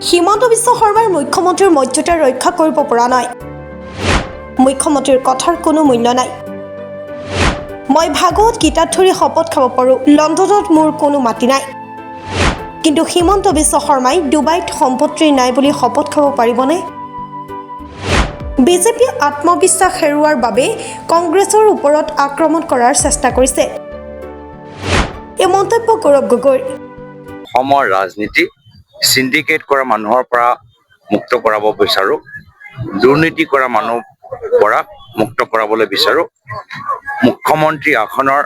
হিমন্ত বিশ্ব শৰ্মাৰ মুখ্যমন্ত্ৰীৰ মৰ্যাদা ৰক্ষা কৰিব পৰা নাই। মুখ্যমন্ত্ৰীৰ কথাৰ কোনো মূল্য নাই। মই ভাগৱত গীতাত ধৰি শপত খাব পাৰোঁ, লণ্ডনত মোৰ কোনো মাটি নাই। কিন্তু হিমন্ত বিশ্ব শৰ্মাই ডুবাইত সম্পত্তি নাই বুলি শপত খাব পাৰিবনে? বিজেপিয়ে আত্মবিশ্বাস হেৰুওৱাৰ বাবে কংগ্ৰেছৰ ওপৰত আক্ৰমণ কৰাৰ চেষ্টা কৰিছে। এই মন্তব্য গৌৰৱ গগৈৰ। অসমৰ ৰাজনীতি সিন্ডিকেট কৰা মানুহৰ পৰা মুক্ত কৰাব বিচাৰোঁ, দুৰ্নীতি কৰা মানুহৰ পৰা মুক্ত কৰাবলৈ বিচাৰোঁ। মুখ্যমন্ত্ৰী আসনৰ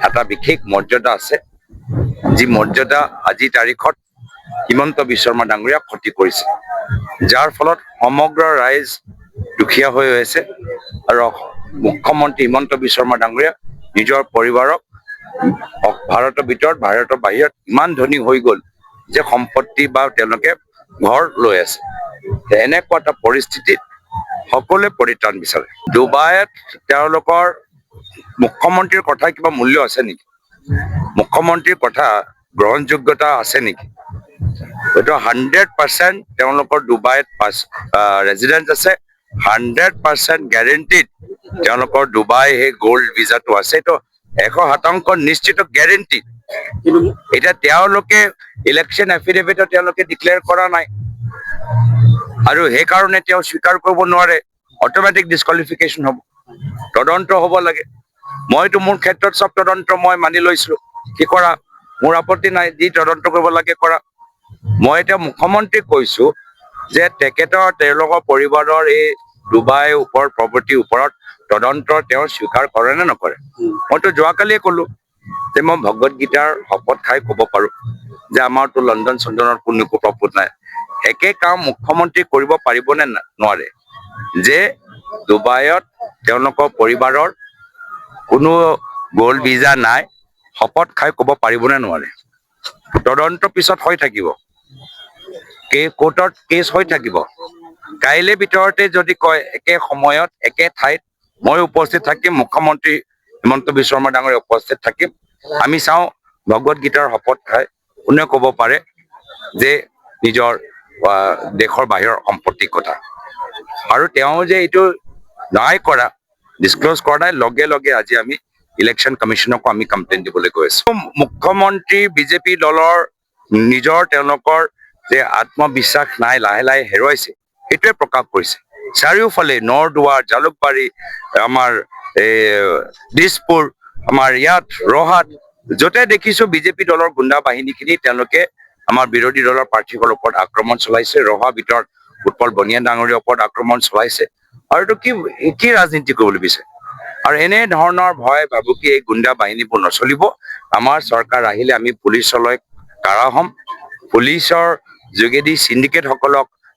এটা বিশেষ মৰ্যাদা আছে, যি মৰ্যাদা আজিৰ তাৰিখত হিমন্ত বিশ্ব শৰ্মা ডাঙৰীয়াক ক্ষতি কৰিছে, যাৰ ফলত সমগ্ৰ ৰাইজ দুখীয়া হৈ আছে। আৰু মুখ্যমন্ত্ৰী হিমন্ত বিশ্ব শৰ্মা ডাঙৰীয়া নিজৰ পৰিবাৰক ভাৰতৰ ভিতৰত ভাৰতৰ বাহিৰত ইমান ধনী হৈ গ'ল যে সম্পত্তি বা তেওঁলোকে ঘৰ লৈ আছে। এনেকুৱা এটা পৰিস্থিতিত সকলোৱে পৰিত্ৰাণ বিচাৰে। ডুবাইত তেওঁলোকৰ মুখ্যমন্ত্ৰীৰ কথা কিবা মূল্য আছে নেকি? মুখ্যমন্ত্ৰীৰ কথা গ্ৰহণযোগ্যতা আছে নেকি? হয়তো 100% তেওঁলোকৰ ডুবাইত ৰেজিডেন্ট আছে, 100% গেৰেণ্টিড তেওঁলোকৰ ডুবাই সেই গোল্ড ভিজাটো আছে, এইটো 100% নিশ্চিত গেৰেণ্টি। এতিয়া তেওঁলোকে ইলেকশ্যন এফিডেভিটত তেওঁলোকে ডিক্লেয়াৰ কৰা নাই আৰু সেইকাৰণে তেওঁ স্বীকাৰ কৰিব নোৱাৰে, অট'মেটিক ডিছকুৱালিফিকেশ্যন হ'ব। তদন্ত হ'ব লাগে। মইতো মোৰ ক্ষেত্ৰত চব তদন্ত মই মানি লৈছিলোঁ, কি কৰা মোৰ আপত্তি নাই, যি তদন্ত কৰিব লাগে কৰা। মই এতিয়া মুখ্যমন্ত্ৰীক কৈছোঁ যে তেওঁলোকৰ পৰিবাৰৰ এই ডুবাই ওপৰত প্ৰপাৰ্টিৰ ওপৰত তদন্ত তেওঁ স্বীকাৰ কৰে নে নকৰে। মইতো যোৱাকালিয়ে ক'লোঁ যে মই ভগৱত গীতাৰ শপত খাই ক'ব পাৰোঁ যে আমাৰতো লণ্ডন চণ্ডনৰ কোনো প্ৰপত নাই। একে কাম মুখ্যমন্ত্ৰী কৰিব পাৰিবনে নোৱাৰে যে ডুবাইত তেওঁলোকৰ পৰিবাৰৰ কোনো গোল্ড ভিজা নাই, শপত খাই ক'ব পাৰিবনে নোৱাৰে? তদন্ত পিছত হৈ থাকিব, কোৰ্টত কেছ হৈ থাকিব। কাইলৈ ভিতৰতে যদি কয় একে সময়ত একে ঠাইত মই উপস্থিত থাকিম, মুখ্যমন্ত্ৰী হিমন্ত বিশ্ব শৰ্মা ডাঙৰীয়া উপস্থিত থাকিম, আমি চাওঁ ভগৱত গীতাৰ শপত খাই কোনে ক'ব পাৰে যে নিজৰ দেশৰ বাহিৰৰ সম্পত্তিৰ কথা। আৰু তেওঁ যে এইটো নাই কৰা, ডিছক্ল'জ কৰা নাই, লগে লগে আজি আমি ইলেকশ্যন কমিশ্যনকো আমি কমপ্লেইন দিবলৈ গৈ আছোঁ। মুখ্যমন্ত্ৰী বিজেপি দলৰ নিজৰ তেওঁলোকৰ যে আত্মবিশ্বাস নাই, লাহে লাহে হেৰুৱাইছে, সেইটোৱে প্ৰকাশ কৰিছে। চাৰিওফালে নৰদুৱাৰ, জালুকবাৰী, আমাৰ দিছপুৰ, আমাৰ ইয়াত ৰহাত, য'তে দেখিছোঁ বিজেপি দলৰ গুণ্ডা বাহিনীখিনি তেওঁলোকে আমাৰ বিৰোধী দলৰ প্ৰাৰ্থীসকলৰ ওপৰত আক্ৰমণ চলাইছে। ৰহাৰ ভিতৰত উৎপল বনিয়া ডাঙৰীয়াৰ ওপৰত আক্ৰমণ চলাইছে। আৰু এইটো কি ৰাজনীতি কৰিবলৈ বিচাৰে? আৰু এনে ধৰণৰ ভয় ভাবুকি এই গুণ্ডা বাহিনীবোৰ নচলিব। আমাৰ চৰকাৰ আহিলে আমি পুলিচলৈ কাঢ়া হ'ম, পুলিচৰ যোগেদি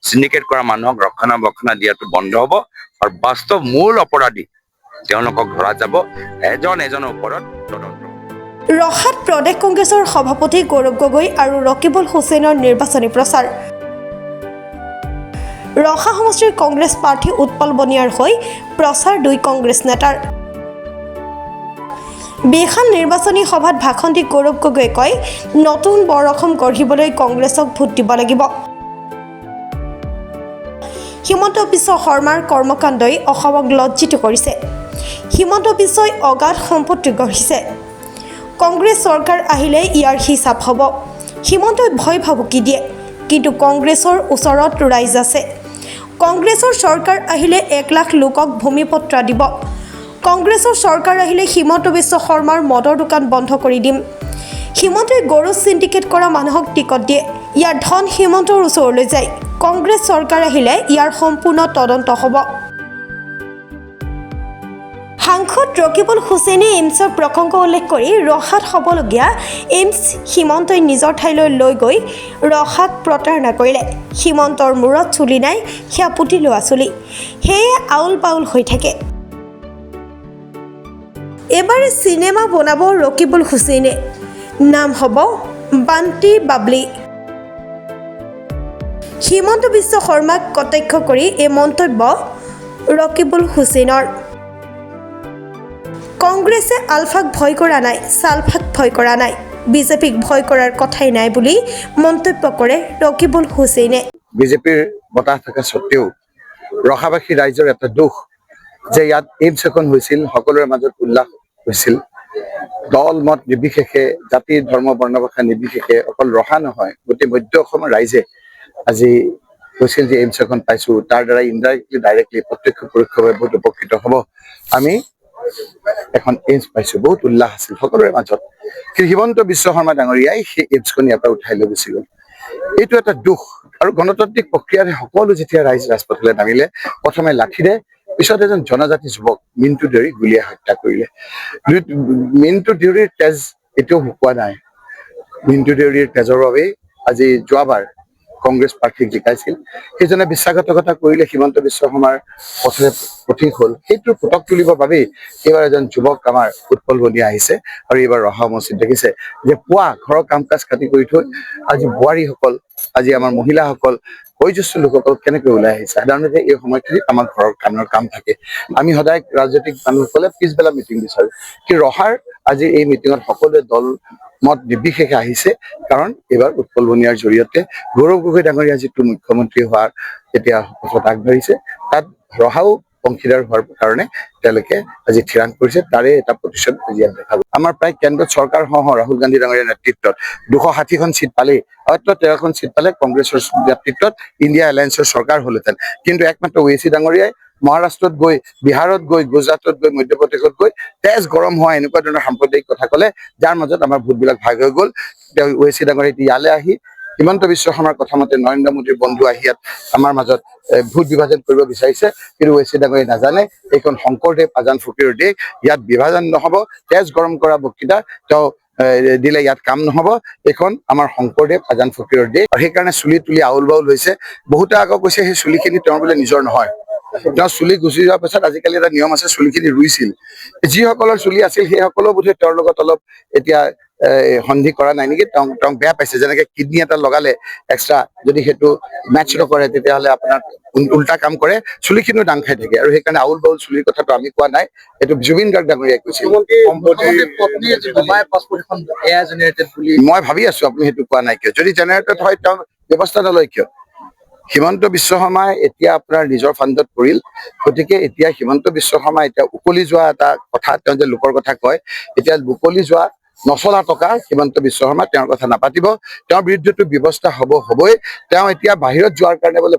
চিণ্ডিকেট কৰা মানুহক ৰক্ষণাবেক্ষণ দিয়াটো বন্ধ হ'ব আৰু বাস্তৱ মূল অপৰাধী তেওঁলোকক ধৰা যাব, এজনৰ ওপৰত তদন্ত। ৰহাত প্ৰদেশ কংগ্ৰেছৰ সভাপতি গৌৰৱ গগৈ আৰু ৰকিবুল হুছেইনৰ নিৰ্বাচনী প্ৰচাৰ। ৰহা সমষ্টিৰ কংগ্ৰেছ প্ৰাৰ্থী উৎপল বনিয়াৰ হৈ প্ৰচাৰ দুই কংগ্ৰেছ নেতাৰ। বিশাল নিৰ্বাচনী সভাত ভাষণ দি গৌৰৱ গগৈয়ে কয়, নতুন বৰ অসম গঢ়িবলৈ কংগ্ৰেছক ভোট দিব লাগিব। হিমন্ত বিশ্ব শৰ্মাৰ কৰ্মকাণ্ডই অসমক লজ্জিত কৰিছে। হিমন্ত বিশ্বই অগাধ সম্পত্তি গঢ়িছে। কংগ্ৰেছ চৰকাৰ আহিলে ইয়াৰ হিচাপ হ'ব। হিমন্তই ভয় ভাবুকি দিয়ে, কিন্তু কংগ্ৰেছৰ ওচৰত ৰাইজ আছে। কংগ্ৰেছৰ চৰকাৰ আহিলে 1 লাখ লোকক ভূমিপট্টা দিব। কংগ্ৰেছৰ চৰকাৰ আহিলে হিমন্ত বিশ্ব শৰ্মাৰ মদৰ দোকান বন্ধ কৰি দিম। হিমন্তই গৰু চিণ্ডিকেট কৰা মানুহক টিকট দিয়ে, ইয়াৰ ধন হিমন্তৰ ওচৰলৈ যায়। কংগ্ৰেছ চৰকাৰ আহিলে ইয়াৰ সম্পূৰ্ণ তদন্ত হ'ব। সাংসদ ৰকিবুল হুছেইনে এইমছৰ প্ৰসংগ উল্লেখ কৰি ৰহাত হ'বলগীয়া এইমছ হিমন্তই নিজৰ ঠাইলৈ লৈ গৈ ৰহাত প্ৰতাৰণা কৰিলে। হিমন্তৰ মূৰত চুলি নাই, সেয়া পুতি লোৱা চুলি, সেয়ে আউল পাউল হৈ থাকে। এবাৰ চিনেমা বনাব ৰকিবুল হুছেইনে, নাম হ'ব বান্টি বাবলি। হিমন্ত বিশ্ব শৰ্মাক কটাক্ষ কৰি এই মন্তব্য ৰকিবুল হুছেইনৰ। কংগ্ৰেছে আলফাক ভয় কৰা নাই, ছালফাক ভয় কৰা নাই। বিজেপিক ভয় কৰাৰ কথাই নাই বুলি মন্তব্য কৰে ৰকিবুল হুছেইনে। বিজেপিৰ বতাহ থকা স্বত্তেও ৰহাবাসী ৰাইজৰ এটা দুখ যে ইয়াত এইমছ এখন হৈছিল, সকলোৰে মাজত উল্লাস হৈছিল। দল মত নিৰ্বিশেষে, জাতি ধৰ্ম বৰ্ণ ভাষা নিৰ্বিশেষে, অকল ৰহা নহয় গোটেই মধ্য অসমৰ ৰাইজে আজি কৈছিল যে এইমছ এখন পাইছো, তাৰ দ্বাৰা ইনডাইৰেক্টলি ডাইৰেক্টলি প্ৰত্যক্ষ পৰোক্ষভাৱে বহুত উপকৃত হ'ব। আমি এখন এইমছ পাইছো, বহুত উল্লাস আছিল সকলোৰে মাজত। কিন্তু হিমন্ত বিশ্ব শৰ্মা ডাঙৰীয়াই সেই এইমছখন ইয়াৰ পৰা উঠাই লৈ গুচি গ'ল। এইটো এটা দুখ। আৰু গণতান্ত্ৰিক প্ৰক্ৰিয়াৰে সকলো যেতিয়া ৰাইজ ৰাজপথলৈ নামিলে, প্ৰথমে লাঠিৰে, পিছত এজন জনজাতি যুৱক মিণ্টু দেউৰীক গুলীয়াই হত্যা কৰিলে। মিণ্টু দেউৰীৰ তেজ এতিয়াও শুকোৱা নাই। মিণ্টু দেউৰীৰ তেজৰ বাবেই আজি যোৱাবাৰ কংগ্ৰেছ প্ৰাৰ্থীক জিকাইছিল। সেইজনে বিশ্বাসঘাতকতা কৰিলে, হিমন্ত বিশ্ব শৰ্মাৰ পথে পথিক হ'ল। সেইটো ফুটক তুলিবৰ বাবেই এইবাৰ এজন যুৱক আমাৰ উৎপল বনিয়া আহিছে। আৰু এইবাৰ ৰহা সমষ্টিত দেখিছে যে পুৱা ঘৰৰ কাম কাজ কাটি কৰি থৈ আজি বোৱাৰীসকল, আজি আমাৰ মহিলাসকল, বয়োজ্যেষ্ঠ লোকসকল কেনেকৈ ওলাই আহিছে। সাধাৰণতে এই সময়খিনিত আমাৰ ঘৰৰ কাম থাকে। আমি সদায় ৰাজনৈতিক মানুহসকলে পিছবেলা মিটিং বিচাৰো, কিন্তু ৰহাৰ আজি এই মিটিঙত সকলোৱে দল মত নিৰ্বিশেষে আহিছে। কাৰণ এইবাৰ উৎপল বনিয়াৰ জৰিয়তে গৌৰৱ গগৈ ডাঙৰীয়া যিটো মুখ্যমন্ত্ৰী হোৱাৰ এতিয়া পথত আগবাঢ়িছে, তাত ৰহাও অংশীদাৰ হোৱাৰ কাৰণে তেওঁলোকে আজি থিৰাং কৰিছে। তাৰে এটা প্ৰতিশোধ আজি ইয়াত দেখা গ'ল। আমাৰ প্ৰায় কেন্দ্ৰত চৰকাৰ সহ ৰাহুল গান্ধী ডাঙৰীয়াৰ নেতৃত্বত 260খন চিট পালেই, হয়তো 13খন চিট পালে কংগ্ৰেছৰ নেতৃত্বত ইণ্ডিয়া এলায়েন্সৰ চৰকাৰ হ'লহেঁতেন। কিন্তু একমাত্ৰ ওৱেইচি ডাঙৰীয়াই মহাৰাষ্ট্ৰত গৈ, বিহাৰত গৈ, গুজৰাটত গৈ, মধ্যপ্ৰদেশত গৈ তেজ গৰম হোৱা এনেকুৱা ধৰণৰ সাম্প্ৰদায়িক কথা ক'লে, যাৰ মাজত আমাৰ ভোটবিলাক ভাগ হৈ গ'ল। তেওঁ ওৱেইচি ডাঙৰীয়া ইয়ালৈ আহি হিমন্ত বিশ্ব শৰ্মাৰ কথা মতে নৰেন্দ্ৰ মোদীৰ বন্ধু আহি ইয়াত আমাৰ মাজত ভোট বিভাজন কৰিব বিচাৰিছে। কিন্তু ওৱেইচি ডাঙৰীয়াই নাজানে এইখন শংকৰদেৱ আজান ফকীৰৰ দেশ, ইয়াত বিভাজন নহ'ব। তেজ গৰম কৰা বক্তৃতা তেওঁ দিলে ইয়াত কাম নহ'ব। এইখন আমাৰ শংকৰদেৱ আজান ফকীৰৰ দেশ। আৰু সেইকাৰণে চুলি তুলি আউল বাউল হৈছে। বহুতে আকৌ কৈছে সেই চুলিখিনি তেওঁৰ বোলে নিজৰ নহয়। তেওঁ চুলি গুচি যোৱাৰ পাছত আজিকালি এটা নিয়ম আছে, চুলিখিনি ৰুইছিল। যিসকলৰ চুলি আছিল সেইসকলেও বোধহয় তেওঁৰ লগত অলপ এতিয়া সন্ধি কৰা নাই নেকি, তেওঁক বেয়া পাইছে। যেনেকে কিডনী এটা লগালে এক্সট্ৰা, যদি সেইটো মেটচ নকৰে তেতিয়াহ'লে আপোনাৰ উল্টা কাম কৰে, চুলিখিনিও দাং খাই থাকে। আৰু সেইকাৰণে আউল বাউল চুলিৰ কথাটো আমি কোৱা নাই, এইটো জুবিন গাৰ্গ ডাঙৰীয়াই কৈছিল। মই ভাবি আছো আপুনি সেইটো কোৱা নাই কিয়। যদি জেনেৰেটত হয় তেওঁ ব্যৱস্থা নলয় কিয়? হিমন্ত বিশ্ব শৰ্মাই এতিয়া আপোনাৰ নিজৰ ফাণ্ডত পৰিল। গতিকে এতিয়া হিমন্ত বিশ্ব শৰ্মা এতিয়া উকলি যোৱা এটা কথা, তেওঁ যে লোকৰ কথা কয়, এতিয়া উকলি যোৱা নচলা টকা হিমন্ত বিশ্ব শৰ্মা তেওঁৰ কথা নাপাতিব। তেওঁৰ বিৰুদ্ধেতো ব্যৱস্থা হ'বই। তেওঁ এতিয়া বাহিৰত যোৱাৰ কাৰণে বোলে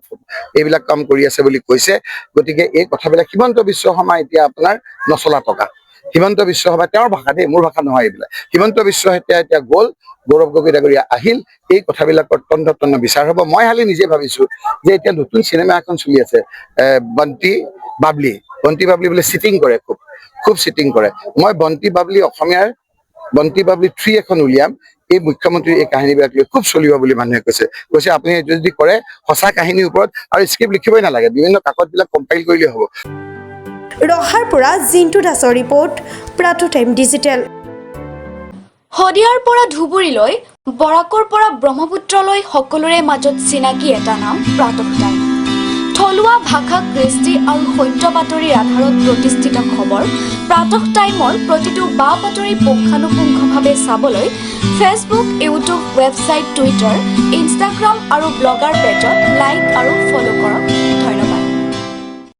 এইবিলাক কাম কৰি আছে বুলি কৈছে। গতিকে এই কথাবিলাক হিমন্ত বিশ্ব শৰ্মা এতিয়া আপোনাৰ নচলা টকা। হিমন্ত বিশ্ব শৰ্মা তেওঁৰ ভাষা দেই, মোৰ ভাষা নহয় এইবিলাক। হিমন্ত বিশ্ব এতিয়া গ'ল, গৌৰৱ গগৈ ডাঙৰীয়া আহিল, এই কথাবিলাকৰ তন্ন বিচাৰ হ'ব। মই খালি নিজে ভাবিছো যে এতিয়া নতুন চিনেমা এখন চলি আছে, বন্তি বাবলি বোলে চিটিং কৰে, খুব চিটিং কৰে। মই বন্তি বাবলি অসমীয়াৰ বন্তি বাবলি 3 এখন উলিয়াম। এই মুখ্যমন্ত্ৰীৰ এই কাহিনীবিলাক খুব চলিব বুলি মানুহে কৈছে আপুনি এইটো যদি কৰে সঁচা কাহিনীৰ ওপৰত আৰু স্ক্ৰিপ্ট লিখিবই নালাগে, বিভিন্ন কাকতবিলাক কম্পাইল কৰিলে হ'ব। ৰহাৰ পৰা জিন্তু দাসৰ ৰিপৰ্ট, প্ৰাটো টাইম ডিজিটেল। শদিয়াৰ পৰা ধুবুৰীলৈ, বৰাকৰ পৰা ব্ৰহ্মপুত্ৰলৈ সকলোৰে মাজত চিনাকি এটা নাম প্ৰাতঃ টাইম। থলুৱা ভাষা, কৃষ্টি আৰু সত্য বাতৰিৰ আধাৰত প্ৰতিষ্ঠিত খবৰ প্ৰাতঃ টাইমৰ প্ৰতিটো বা বাতৰি পুংখানুপুংখভাৱে চাবলৈ Facebook, YouTube, website, Twitter, Instagram আৰু ব্লগাৰ পেজত লাইক আৰু ফ'ল' কৰক। ধন্যবাদ।